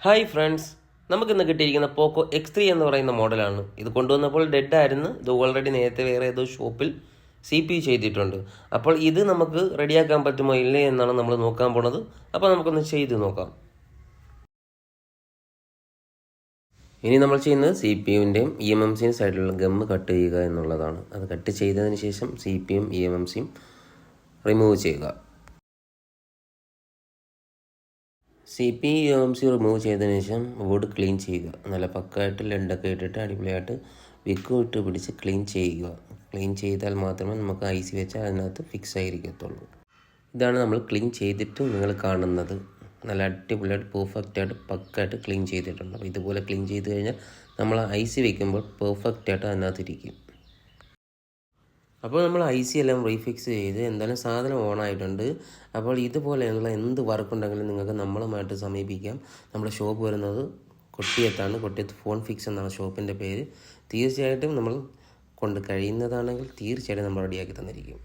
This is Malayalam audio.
ഹായ് ഫ്രണ്ട്സ്, നമുക്കിന്ന് കിട്ടിയിരിക്കുന്ന പോക്കോ X3 എന്ന് പറയുന്ന മോഡലാണ്. ഇത് കൊണ്ടുവന്നപ്പോൾ ഡെഡ് ആയിരുന്നു. ഇത് ഓൾറെഡി നേരത്തെ വേറെ ഏതോ ഷോപ്പിൽ CPU ചെയ്തിട്ടുണ്ട്. അപ്പോൾ ഇത് നമുക്ക് റെഡിയാക്കാൻ പറ്റുമോ ഇല്ലേ എന്നാണ് നമ്മൾ നോക്കാൻ പോണത്. അപ്പോൾ നമുക്കൊന്ന് ചെയ്ത് നോക്കാം. ഇനി നമ്മൾ ചെയ്യുന്നത് CPUവിൻ്റെയും eMMCയും സൈഡിലുള്ള ഗമ്മ് കട്ട് ചെയ്യുക എന്നുള്ളതാണ്. അത് കട്ട് ചെയ്തതിന് ശേഷം CPUവും eMMCയും റിമൂവ് ചെയ്യുക. CPU eMMC റിമൂവ് ചെയ്തതിന് ശേഷം ബോർഡ് ക്ലീൻ ചെയ്യുക. നല്ല പക്കായിട്ട് ലെഡൊക്കെ ഇട്ടിട്ട് അടിപൊളിയായിട്ട് വിക്കും ഇട്ട് പിടിച്ച് ക്ലീൻ ചെയ്യുക. ക്ലീൻ ചെയ്താൽ മാത്രമേ നമുക്ക് IC വെച്ചാൽ അതിനകത്ത് ഫിക്സ് ആയിരിക്കത്തുള്ളൂ. ഇതാണ് നമ്മൾ ക്ലീൻ ചെയ്തിട്ട് നിങ്ങൾ കാണുന്നത്. നല്ല അടിപൊളിയായിട്ട് പെർഫെക്റ്റായിട്ട് പക്കായിട്ട് ക്ലീൻ ചെയ്തിട്ടുണ്ട്. അപ്പോൾ ഇതുപോലെ ക്ലീൻ ചെയ്ത് കഴിഞ്ഞാൽ നമ്മൾ IC വയ്ക്കുമ്പോൾ പെർഫെക്റ്റായിട്ട് അതിനകത്തിരിക്കും. അപ്പോൾ നമ്മൾ IC എല്ലാം റീഫിക്സ് ചെയ്ത് എന്തായാലും സാധനം ഓണായിട്ടുണ്ട്. അപ്പോൾ ഇതുപോലെയുള്ള എന്ത് വർക്കുണ്ടെങ്കിലും നിങ്ങൾക്ക് നമ്മളുമായിട്ട് സമീപിക്കാം. നമ്മുടെ ഷോപ്പ് വരുന്നത് കൊട്ടിയത്താണ്. കൊട്ടിയത്ത് ഫോൺ ഫിക്സ് എന്നാണ് ഷോപ്പിൻ്റെ പേര്. തീർച്ചയായിട്ടും നമ്മൾ കൊണ്ട് കഴിയുന്നതാണെങ്കിൽ തീർച്ചയായിട്ടും നമ്മൾ റെഡിയാക്കി തന്നിരിക്കും.